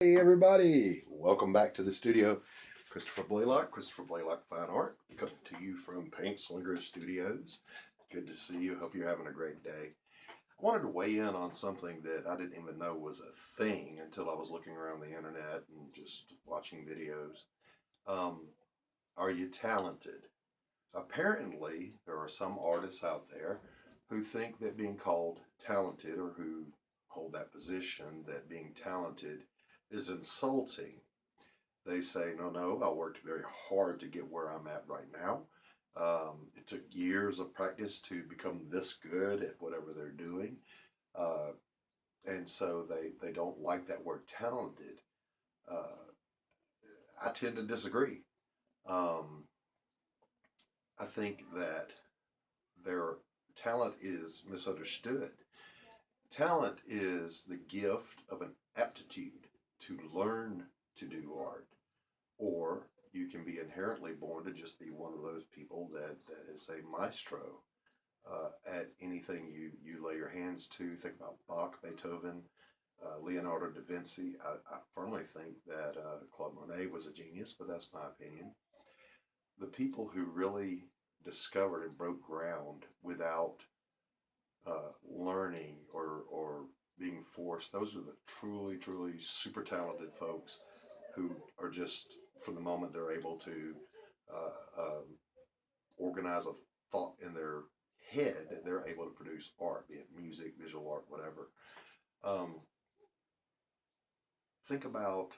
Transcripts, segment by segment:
Hey everybody, welcome back to the studio. Christopher Blalock Fine Art, coming to you from Paint Slinger Studios. Good to see you. Hope you're having a great day. I wanted to weigh in on something that I didn't even know was a thing until I was looking around the internet and just watching videos. Um, are you talented? Apparently, there are some artists out there who think that being called talented, or who hold that position, that being talented is insulting. They say, no, no, I worked very hard to get where I'm at right now. It took years of practice to become this good at whatever they're doing. Uh, and so they don't like that word talented. Uh, I tend to disagree. Um, I think that their talent is misunderstood. Talent is the gift of an aptitude to learn to do art, or you can be inherently born to just be one of those people that is a maestro at anything you lay your hands to. Think about Bach, Beethoven, Leonardo da Vinci. I firmly think that Claude Monet was a genius, but that's my opinion. The people who really discovered and broke ground without learning or being forced, those are the truly super talented folks who are just, from the moment they're able to organize a thought in their head, they're able to produce art, be it music, visual art, whatever. Um, think about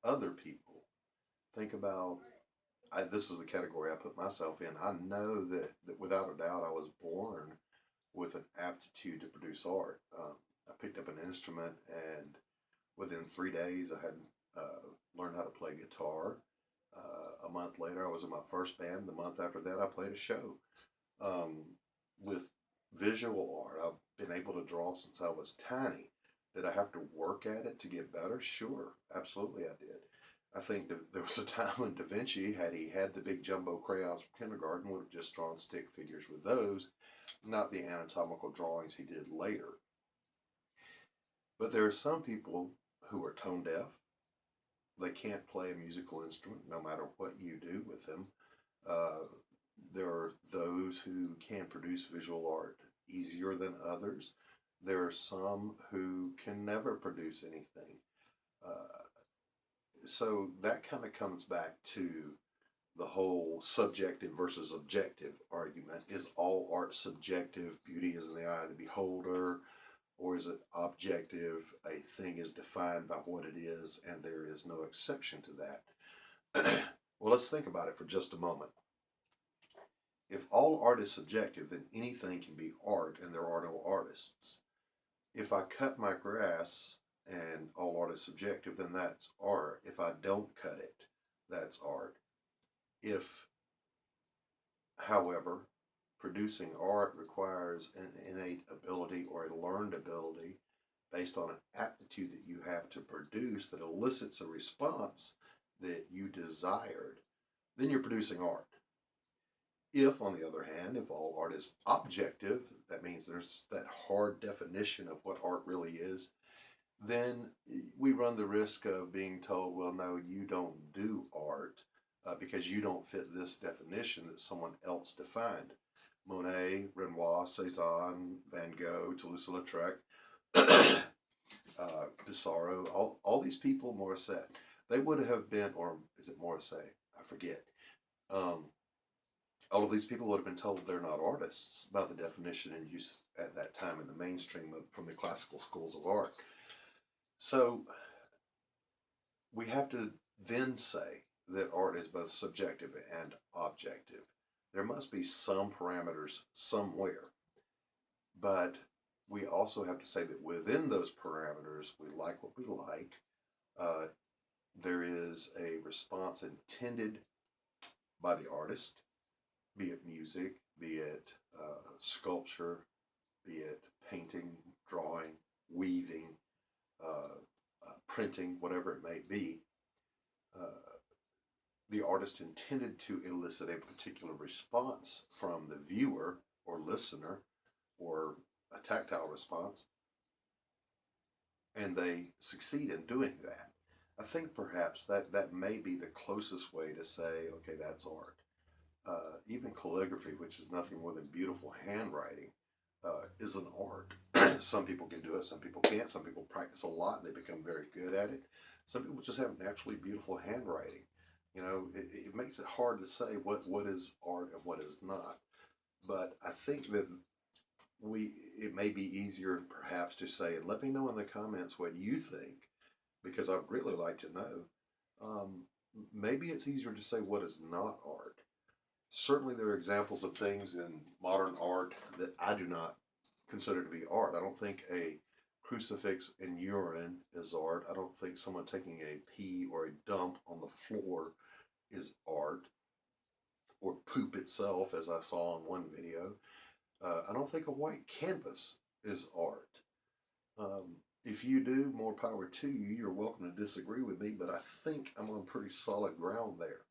other people. Think about, this is the category I put myself in. I know that without a doubt I was born with an aptitude to produce art. I picked up an instrument, and within 3 days I had learned how to play guitar. A month later, I was in my first band. The month after that, I played a show. Um, with visual art, I've been able to draw since I was tiny. Did I have to work at it to get better? Sure, absolutely I did. I think there was a time when Da Vinci, had he had the big jumbo crayons from kindergarten, would have just drawn stick figures with those, not the anatomical drawings he did later. But there are some people who are tone deaf. They can't play a musical instrument no matter what you do with them. Uh, there are those who can produce visual art easier than others. There are some who can never produce anything. Uh, so that kind of comes back to the whole subjective versus objective argument. Is all art subjective? Beauty is in the eye of the beholder. Or is it objective? A thing is defined by what it is, and there is no exception to that. Well, let's think about it for just a moment. If all art is subjective, then anything can be art, and there are no artists. If I cut my grass and all art is subjective, then that's art. If I don't cut it, that's art. If, however, producing art requires an innate ability or a learned ability based on an aptitude that you have to produce that elicits a response that you desired, then you're producing art. If, on the other hand, if all art is objective, that means there's that hard definition of what art really is, then we run the risk of being told, well, no, you don't do art because you don't fit this definition that someone else defined. Monet, Renoir, Cezanne, Van Gogh, Toulouse-Lautrec, Pissarro, all these people, Morissette, they would have been, or is it Morissette? I forget. Um, all of these people would have been told they're not artists by the definition in use at that time in the mainstream from the classical schools of art. So we have to then say that art is both subjective and objective. There must be some parameters somewhere, but we also have to say that within those parameters, we like what we like. Uh, there is a response intended by the artist, be it music, be it sculpture, be it painting, drawing, weaving, printing, whatever it may be. The artist intended to elicit a particular response from the viewer or listener, or a tactile response. and they succeed in doing that. I think perhaps that may be the closest way to say, okay, that's art. Even calligraphy, which is nothing more than beautiful handwriting, is an art. Some people can do it, some people can't. Some people practice a lot and they become very good at it. Some people just have naturally beautiful handwriting. You know, it makes it hard to say what is art and what is not. But I think that it may be easier perhaps to say, and let me know in the comments what you think, because I'd really like to know. Um, Maybe it's easier to say what is not art. Certainly, there are examples of things in modern art that I do not consider to be art. I don't think a crucifix and urine is art. I don't think someone taking a pee or a dump on the floor is art, or poop itself, as I saw in one video. I don't think a white canvas is art. If you do, more power to you. You're welcome to disagree with me, but I think I'm on pretty solid ground there.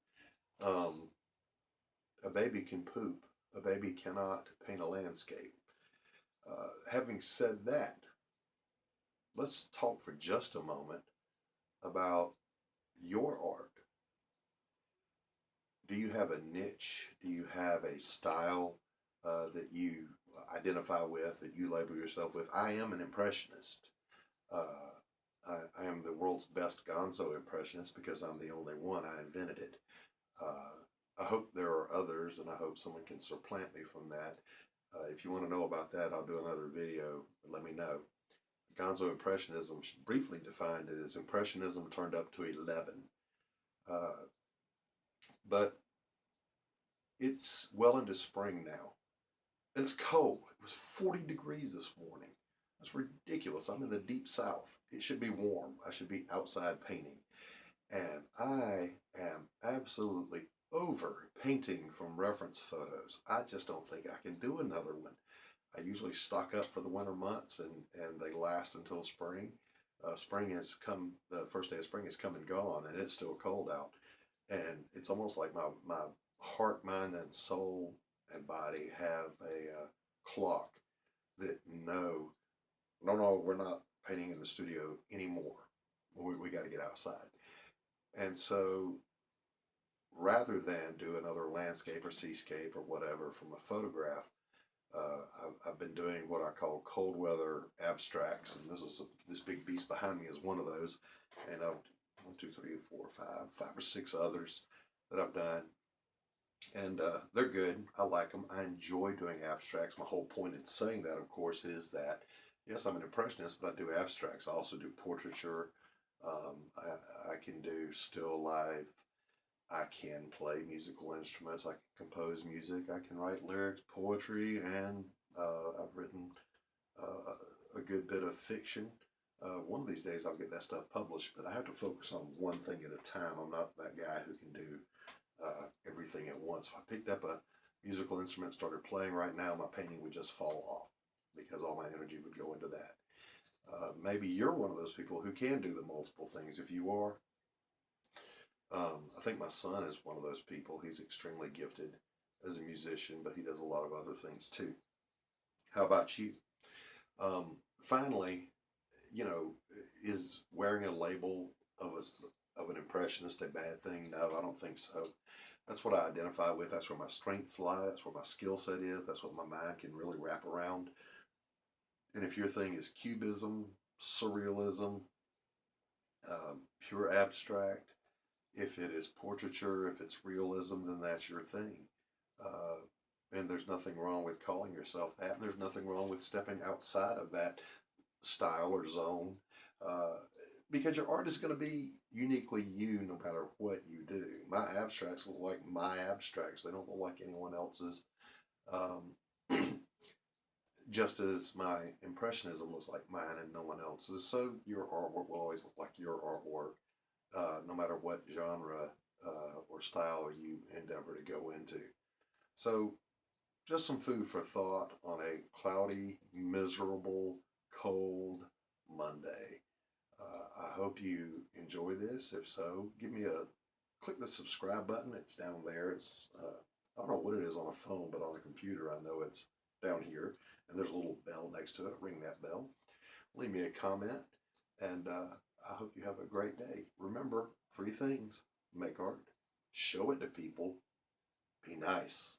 Um, a baby can poop. A baby cannot paint a landscape. Having said that, let's talk for just a moment about your art. Do you have a niche? Do you have a style that you identify with, that you label yourself with? I am an impressionist. Uh, I am the world's best gonzo impressionist because I'm the only one. I invented it. I hope there are others, and I hope someone can supplant me from that. If you want to know about that, I'll do another video. Let me know. Gonzo Impressionism, briefly defined, is Impressionism turned up to 11. But it's well into spring now, and it's cold. It was 40 degrees this morning. That's ridiculous. I'm in the deep south. It should be warm. I should be outside painting. And I am absolutely over painting from reference photos. I just don't think I can do another one. I usually stock up for the winter months, and they last until spring. Spring has come, the first day of spring has come and gone, and it's still cold out. And it's almost like my heart, mind, and soul and body have a clock that no, we're not painting in the studio anymore. We got to get outside. And so rather than do another landscape or seascape or whatever from a photograph, I've been doing what I call cold weather abstracts, and this big beast behind me is one of those. And I've 1, 2, 3, 4, 5 or 6 others that I've done, and they're good. I like them. I enjoy doing abstracts. My whole point in saying that, of course, is that yes, I'm an impressionist, but I do abstracts. I also do portraiture. I can do still life. I can play musical instruments. I can compose music. I can write lyrics, poetry, and I've written a good bit of fiction. One of these days I'll get that stuff published, but I have to focus on one thing at a time. I'm not that guy who can do everything at once. If I picked up a musical instrument and started playing right now, my painting would just fall off because all my energy would go into that. Maybe you're one of those people who can do the multiple things. If you are, I think my son is one of those people. He's extremely gifted as a musician, but he does a lot of other things too. How about you? Finally, you know, is wearing a label of an impressionist a bad thing? No, I don't think so. That's what I identify with. That's where my strengths lie. That's where my skill set is. That's what my mind can really wrap around. And if your thing is cubism, surrealism, pure abstract, if it is portraiture, if it's realism, then that's your thing. Uh, and there's nothing wrong with calling yourself that. And there's nothing wrong with stepping outside of that style or zone, because your art is going to be uniquely you no matter what you do. My abstracts look like my abstracts. They don't look like anyone else's. Just as my impressionism looks like mine and no one else's, so your artwork will always look like your artwork, no matter what genre or style you endeavor to go into. So just some food for thought on a cloudy, miserable, cold Monday. I hope you enjoy this. If so, click the subscribe button. It's down there. It's I don't know what it is on a phone, but on a computer I know it's down here. And there's a little bell next to it. Ring that bell. Leave me a comment. And I hope you have a great day. Remember, 3 things: make art, show it to people, be nice.